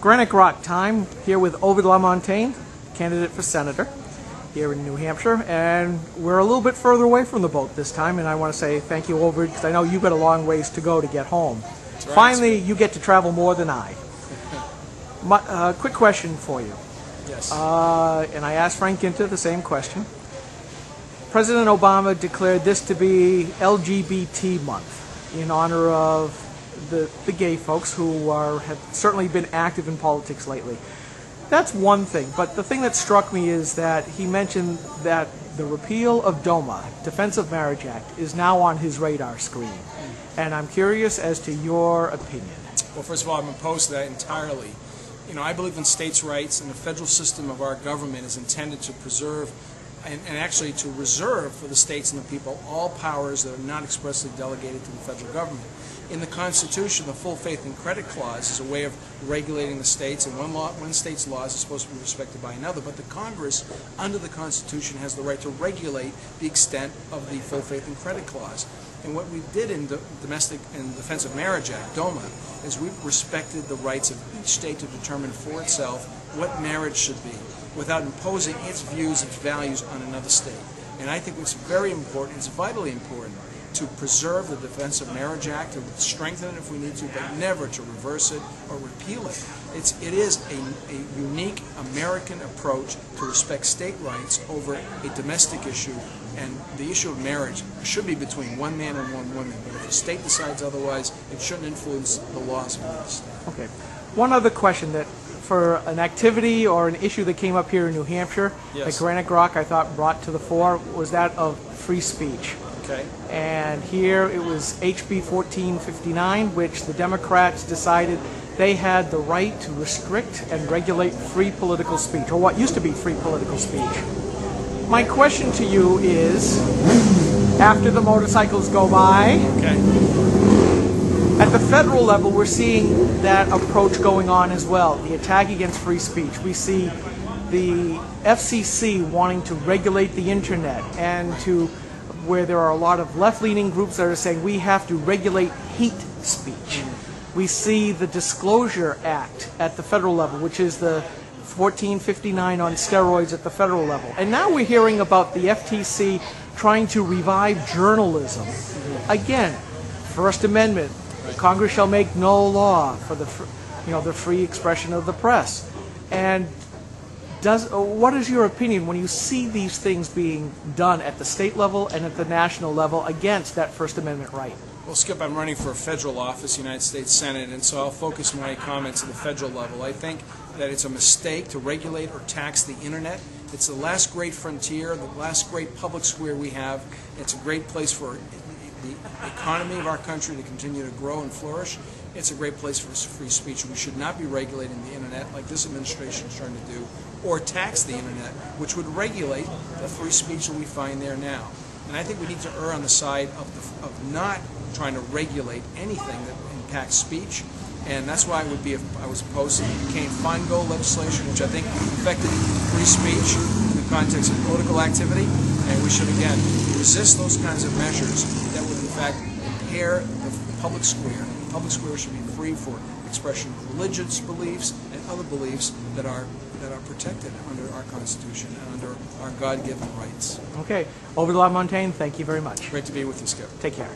GraniteGrok time, here with Ovide Lamontagne, candidate for senator here in New Hampshire, and we're a little bit further away from the boat this time, and I want to say thank you, Ovide, because I know you've got a long ways to go to get home. Right. Finally, you get to travel more than I. Quick question for you. Yes. And I asked Frank Ginter the same question. President Obama declared this to be LGBT Month in honor of the gay folks who have certainly been active in politics lately. That's one thing, but the thing that struck me is that he mentioned that the repeal of DOMA, Defense of Marriage Act, is now on his radar screen. And I'm curious as to your opinion. Well, first of all, I'm opposed to that entirely. You know, I believe in states' rights, and the federal system of our government is intended to preserve and actually to reserve for the states and the people all powers that are not expressly delegated to the federal government. In the Constitution, the full faith and credit clause is a way of regulating the states, and one state's laws are supposed to be respected by another. But the Congress, under the Constitution, has the right to regulate the extent of the full faith and credit clause. And what we did in the Domestic and Defense of Marriage Act, DOMA, is we respected the rights of each state to determine for itself what marriage should be, without imposing its views, its values on another state. And I think it's very important, it's vitally important, to preserve the Defense of Marriage Act, to strengthen it if we need to, but never to reverse it or repeal it. It is a unique American approach to respect state rights over a domestic issue, and the issue of marriage should be between one man and one woman, but if the state decides otherwise, it shouldn't influence the laws of the state. Okay. One other question, that for an activity or an issue that came up here in New Hampshire, yes, that GraniteGrok, I thought, brought to the fore, was that of free speech. Okay. And here it was HB 1459, which the Democrats decided they had the right to restrict and regulate free political speech, or what used to be free political speech. My question to you is, after the motorcycles go by, okay, at the federal level, we're seeing that approach going on as well, the attack against free speech. We see the FCC wanting to regulate the internet, and where there are a lot of left-leaning groups that are saying we have to regulate hate speech. We see the Disclosure Act at the federal level, which is the 1459 on steroids at the federal level. And now we're hearing about the FTC trying to revive journalism. Again, First Amendment, Congress shall make no law for the free expression of the press. And what is your opinion when you see these things being done at the state level and at the national level against that First Amendment right? Well, Skip, I'm running for a federal office, United States Senate, and so I'll focus my comments at the federal level. I think that it's a mistake to regulate or tax the internet. It's the last great frontier, the last great public square we have. It's a great place for the economy of our country to continue to grow and flourish. It's a great place for free speech. We should not be regulating the internet like this administration is trying to do, or tax the internet, which would regulate the free speech that we find there now. And I think we need to err on the side of not trying to regulate anything that impacts speech, and that's why I was opposed to the McCain-Feingold legislation, which I think affected free speech in the context of political activity, and we should again resist those kinds of measures that would in fact impair the public square. The public square should be free for expression of religious beliefs and other beliefs that are protected under our Constitution and under our God-given rights. Okay. Ovide Lamontagne, thank you very much. Great to be with you, Skip. Take care.